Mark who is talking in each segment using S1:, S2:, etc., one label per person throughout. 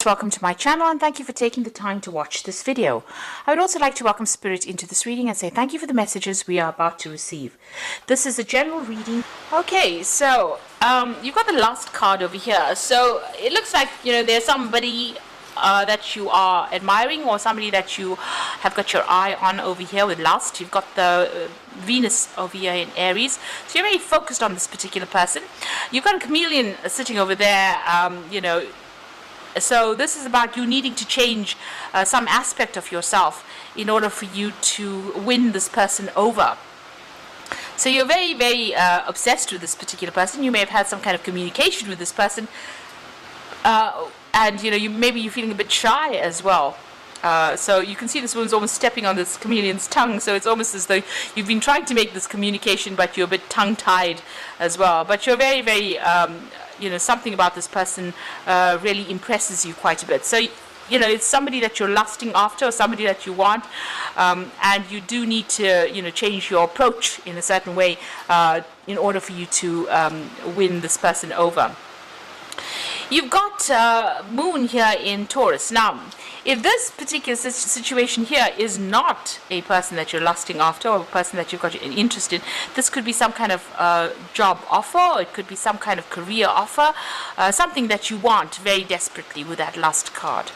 S1: Welcome to my channel and thank you for taking the time to watch this video. I would also like to welcome Spirit into this reading and say thank you for the messages we are about to receive. This is a general reading. Okay, so you've got the last card over here. So it looks like, there's somebody that you are admiring or somebody that you have got your eye on over here with lust. You've got the Venus over here in Aries. So you're very focused on this particular person. You've got a chameleon sitting over there, So this is about you needing to change some aspect of yourself in order for you to win this person over. So you're very, very obsessed with this particular person. You may have had some kind of communication with this person, and maybe you're feeling a bit shy as well. So you can see this woman's almost stepping on this chameleon's tongue. So it's almost as though you've been trying to make this communication, but you're a bit tongue-tied as well. But you're very, very something about this person really impresses you quite a bit. So, it's somebody that you're lusting after or somebody that you want, and you do need to, change your approach in a certain way in order for you to win this person over. You've got Moon here in Taurus. Now, if this particular situation here is not a person that you're lusting after or a person that you've got an interest in, this could be some kind of job offer, or it could be some kind of career offer, something that you want very desperately with that lust card.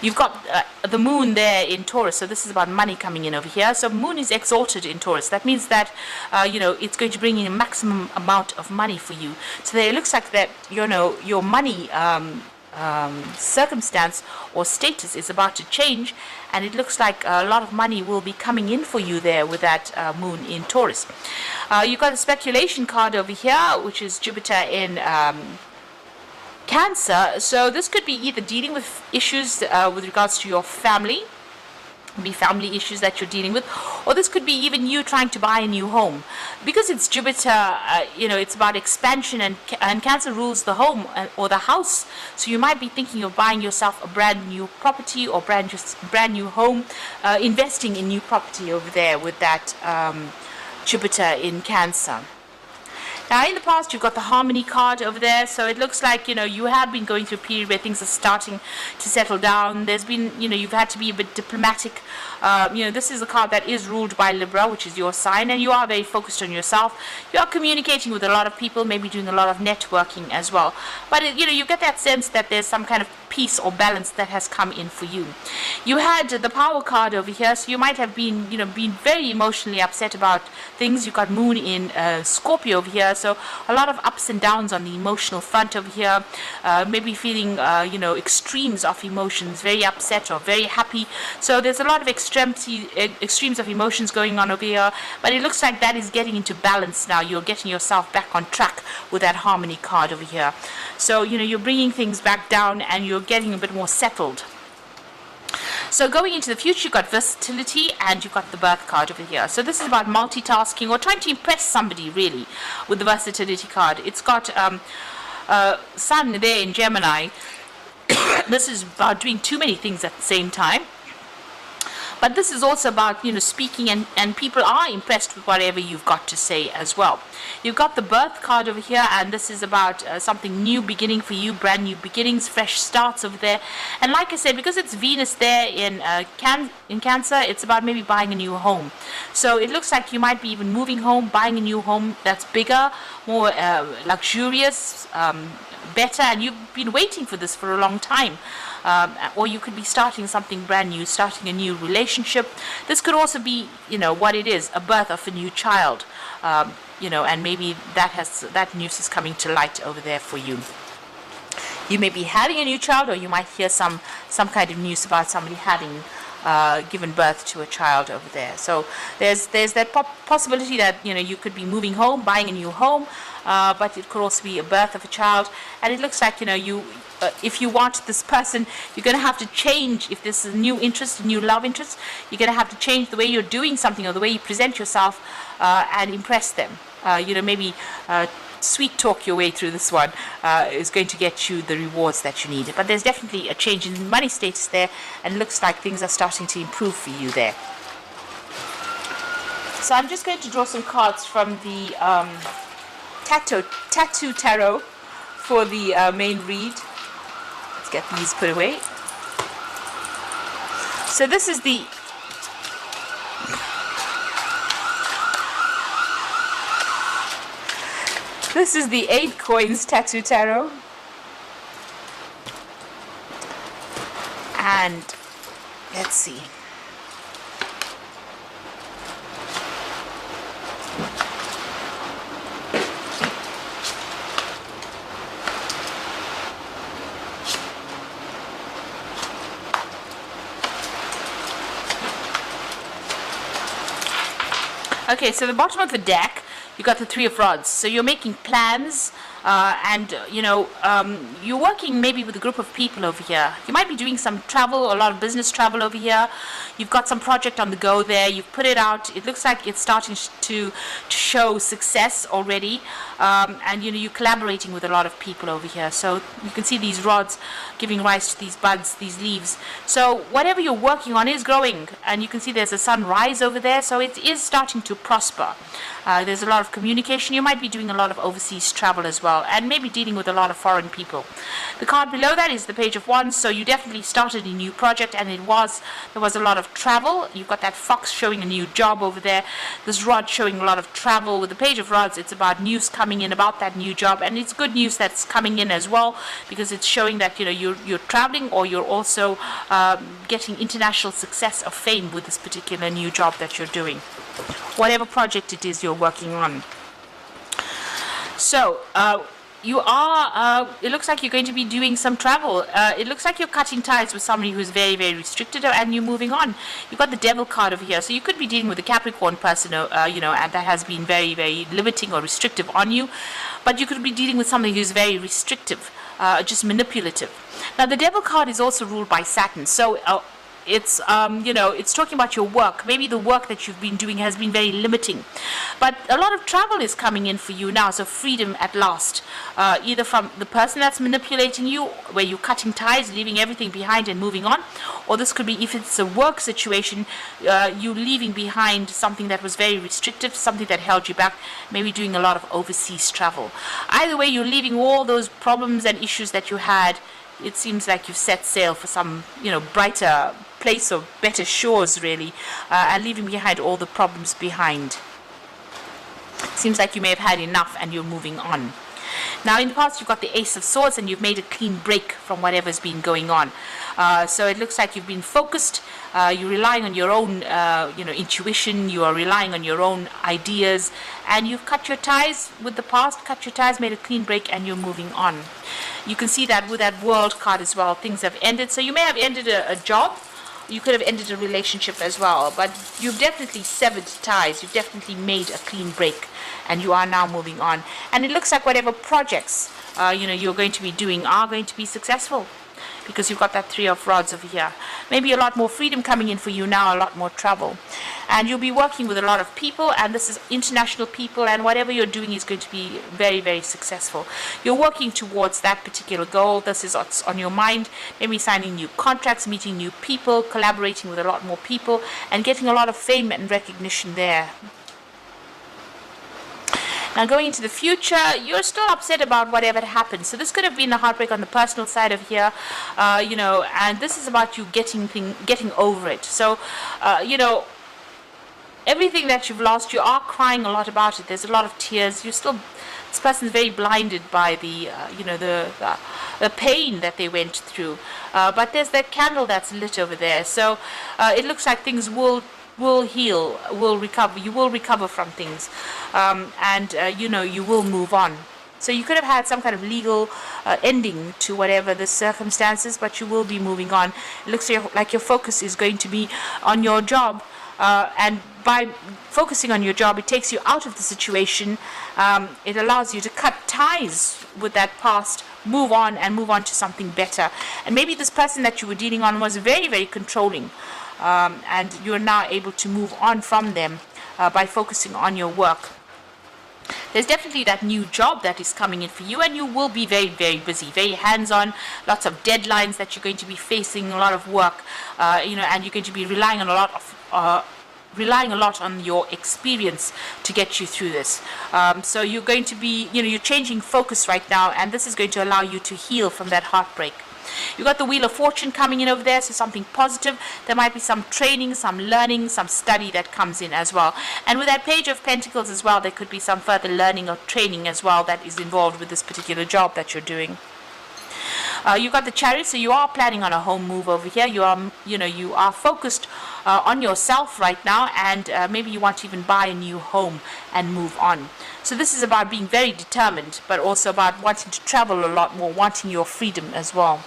S1: You've got the Moon there in Taurus, so this is about money coming in over here. So Moon is exalted in Taurus. That means that, it's going to bring in a maximum amount of money for you. So there, it looks like that, your money circumstance or status is about to change, and it looks like a lot of money will be coming in for you there with that Moon in Taurus. You've got a speculation card over here, which is Jupiter in Cancer. So this could be either dealing with issues with regards to your family, be family issues that you're dealing with, or this could be even you trying to buy a new home. Because it's Jupiter, it's about expansion, and Cancer rules the home or the house. So you might be thinking of buying yourself a brand new property or brand new home, investing in new property over there with that Jupiter in Cancer. Now, in the past, you've got the Harmony card over there, so it looks like, you have been going through a period where things are starting to settle down. There's been, you've had to be a bit diplomatic. This is a card that is ruled by Libra, which is your sign, and you are very focused on yourself. You are communicating with a lot of people, maybe doing a lot of networking as well. But, you get that sense that there's some kind of peace or balance that has come in for you. You had the Power card over here, so you might have been, been very emotionally upset about things. You've got Moon in Scorpio over here, so a lot of ups and downs on the emotional front over here. Maybe feeling, extremes of emotions, very upset or very happy. So there's a lot of extremes of emotions going on over here, but it looks like that is getting into balance now. You're getting yourself back on track with that Harmony card over here. So, you're bringing things back down and you're getting a bit more settled. So going into the future, you've got versatility and you've got the Birth card over here. So this is about multitasking or trying to impress somebody, really, with the versatility card. It's got Sun there in Gemini. This is about doing too many things at the same time. But this is also about, speaking, and people are impressed with whatever you've got to say as well. You've got the Birth card over here, and this is about something new beginning for you, brand new beginnings, fresh starts over there. And like I said, because it's Venus there in Cancer, it's about maybe buying a new home. So it looks like you might be even moving home, buying a new home that's bigger, more luxurious, better, and you've been waiting for this for a long time. Or you could be starting something brand new, starting a new relationship. This could also be, what it is, a birth of a new child, and maybe that news is coming to light over there for you. You may be having a new child, or you might hear some kind of news about somebody having given birth to a child over there. So there's that possibility that you could be moving home, buying a new home, but it could also be a birth of a child. And it looks like if you want this person, you're going to have to change. If this is a new interest, a new love interest, you're going to have to change the way you're doing something or the way you present yourself and impress them. Maybe sweet talk your way through this one is going to get you the rewards that you need. But there's definitely a change in money status there, and it looks like things are starting to improve for you there. So I'm just going to draw some cards from the Tattoo Tarot for the main read. Let's get these put away. So this is the Eight Coins Tattoo Tarot. And let's see. Okay, so the bottom of the deck, you got the Three of Rods. So you're making plans, and you're working maybe with a group of people over here. You might be doing some travel, a lot of business travel over here. You've got some project on the go there. You've put it out. It looks like it's starting to show success already, and you're collaborating with a lot of people over here. So you can see these rods giving rise to these buds, these leaves. So whatever you're working on is growing, and you can see there's a sunrise over there. So it is starting to prosper. There's a lot of communication. You might be doing a lot of overseas travel as well, and maybe dealing with a lot of foreign people. The card below that is the Page of Wands. So you definitely started a new project, and there was a lot of travel. You've got that fox showing a new job over there. This rod showing a lot of travel. With the Page of Rods, it's about news coming in about that new job, and it's good news that's coming in as well, because it's showing that you're traveling, or you're also getting international success or fame with this particular new job that you're doing, whatever project it is you're working on. So you are, it looks like you're going to be doing some travel. It looks like you're cutting ties with somebody who's very, very restricted, and you're moving on. You've got the Devil card over here. So you could be dealing with a Capricorn person, and that has been very, very limiting or restrictive on you. But you could be dealing with somebody who's very restrictive, just manipulative. Now, the Devil card is also ruled by Saturn. So it's it's talking about your work. Maybe the work that you've been doing has been very limiting, but a lot of travel is coming in for you now. So freedom at last, either from the person that's manipulating you, where you're cutting ties, leaving everything behind and moving on, or this could be, if it's a work situation, you leaving behind something that was very restrictive, something that held you back, maybe doing a lot of overseas travel. Either way, you're leaving all those problems and issues that you had. It seems like you've set sail for some, brighter place or better shores, really, and leaving behind all the problems behind. Seems like you may have had enough and you're moving on. Now, in the past, you've got the Ace of Swords, and you've made a clean break from whatever's been going on. So it looks like you've been focused. You're relying on your own, intuition. You are relying on your own ideas, and you've cut your ties with the past. Cut your ties, made a clean break, and you're moving on. You can see that with that World card as well. Things have ended. So you may have ended a job. You could have ended a relationship as well, but you've definitely severed ties. You've definitely made a clean break, and you are now moving on. And it looks like whatever projects you're going to be doing are going to be successful, because you've got that Three of Rods over here. Maybe a lot more freedom coming in for you now, a lot more travel. And you'll be working with a lot of people, and this is international people, and whatever you're doing is going to be very, very successful. You're working towards that particular goal. This is what's on your mind. Maybe signing new contracts, meeting new people, collaborating with a lot more people, and getting a lot of fame and recognition there. Now, going into the future, you're still upset about whatever happened. So this could have been a heartbreak on the personal side of here, and this is about you getting over it. So, everything that you've lost, you are crying a lot about it. There's a lot of tears. This person's very blinded by the pain that they went through. But there's that candle that's lit over there. So it looks like things will heal, will recover. You will recover from things, and you will move on. So you could have had some kind of legal ending to whatever the circumstances, but you will be moving on. It looks like your focus is going to be on your job, and by focusing on your job, it takes you out of the situation. It allows you to cut ties with that past, move on to something better. And maybe this person that you were dealing on was very, very controlling. And you're now able to move on from them by focusing on your work. There's definitely that new job that is coming in for you, and you will be very, very busy, very hands-on, lots of deadlines that you're going to be facing, a lot of work, and you're going to be relying on a lot on your experience to get you through this. So you're going to be, you're changing focus right now, and this is going to allow you to heal from that heartbreak. You've got the Wheel of Fortune coming in over there, so something positive. There might be some training, some learning, some study that comes in as well. And with that Page of Pentacles as well, there could be some further learning or training as well that is involved with this particular job that you're doing. You've got the Chariot, so you are planning on a home move over here. You are focused on yourself right now, and maybe you want to even buy a new home and move on. So this is about being very determined, but also about wanting to travel a lot more, wanting your freedom as well.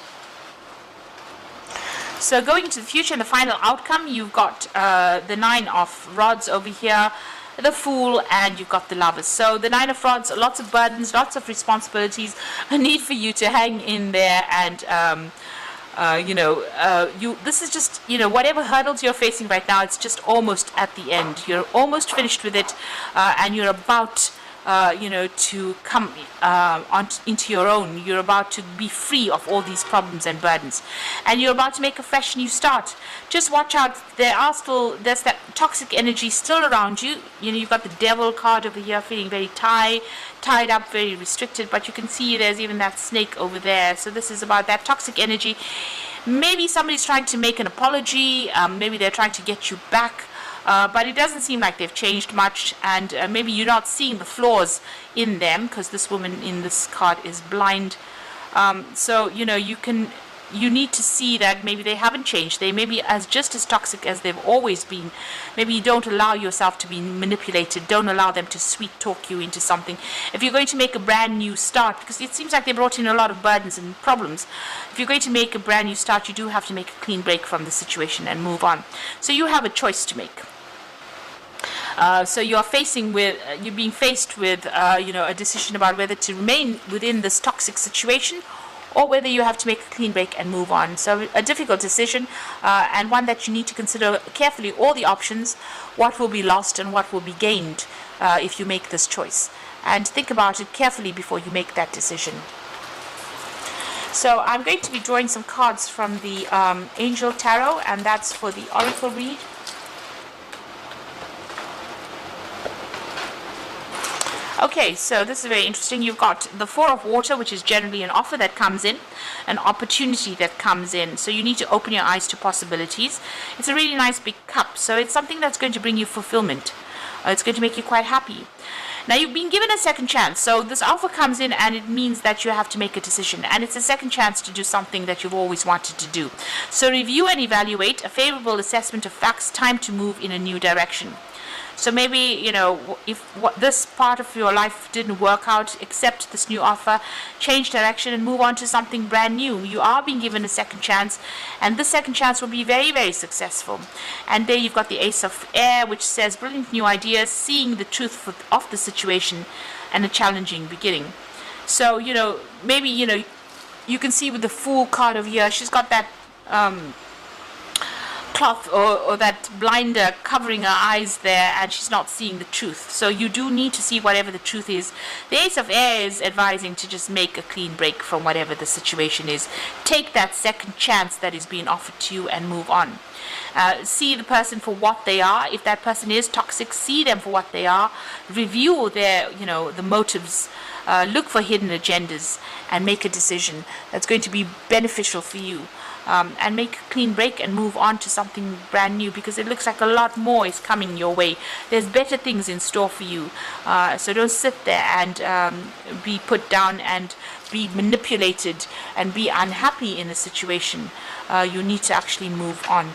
S1: So going into the future and the final outcome, you've got the Nine of Rods over here, the Fool, and you've got the Lovers. So the Nine of Rods, lots of burdens, lots of responsibilities, a need for you to hang in there, and this is just, whatever hurdles you're facing right now, it's just almost at the end. You're almost finished with it, and you're about to come into your own. You're about to be free of all these problems and burdens, and you're about to make a fresh new start. Just watch out. There's that toxic energy still around you. You've got the Devil card over here, feeling very tied up, very restricted, but you can see there's even that snake over there. So this is about that toxic energy. Maybe somebody's trying to make an apology, maybe they're trying to get you back, but it doesn't seem like they've changed much, and maybe you're not seeing the flaws in them, because this woman in this card is blind. So you need to see that maybe they haven't changed. They may be just as toxic as they've always been. Maybe you don't allow yourself to be manipulated. Don't allow them to sweet talk you into something. If you're going to make a brand new start, because it seems like they brought in a lot of burdens and problems, if you're going to make a brand new start, you do have to make a clean break from the situation and move on. So you have a choice to make. So you're being faced with a decision about whether to remain within this toxic situation, or whether you have to make a clean break and move on. So a difficult decision, and one that you need to consider carefully all the options, what will be lost and what will be gained if you make this choice. And think about it carefully before you make that decision. So I'm going to be drawing some cards from the Angel Tarot, and that's for the Oracle read. Okay, so this is very interesting. You've got the Four of Water, which is generally an offer that comes in, an opportunity that comes in. So you need to open your eyes to possibilities. It's a really nice big cup, so it's something that's going to bring you fulfillment. It's going to make you quite happy. Now, you've been given a second chance. So this offer comes in, and it means that you have to make a decision. And it's a second chance to do something that you've always wanted to do. So review and evaluate, a favorable assessment of facts, time to move in a new direction. So maybe, if this part of your life didn't work out, accept this new offer, change direction, and move on to something brand new. You are being given a second chance, and this second chance will be very, very successful. And there you've got the Ace of Air, which says brilliant new ideas, seeing the truth of the situation, and a challenging beginning. So, maybe, you can see with the Fool card over here, she's got that cloth or that blinder covering her eyes there, and she's not seeing the truth. So you do need to see whatever the truth is. The Ace of Air is advising to just make a clean break from whatever the situation is. Take that second chance that is being offered to you and move on. See the person for what they are. If that person is toxic, see them for what they are. Review their, the motives. Look for hidden agendas and make a decision that's going to be beneficial for you. And make a clean break and move on to something brand new, because it looks like a lot more is coming your way. There's better things in store for you. So don't sit there and be put down and be manipulated and be unhappy in a situation. You need to actually move on.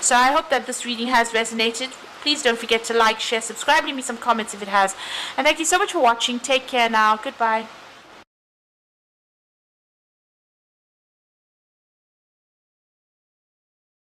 S1: So I hope that this reading has resonated. Please don't forget to like, share, subscribe, leave me some comments if it has. And thank you so much for watching. Take care now. Goodbye.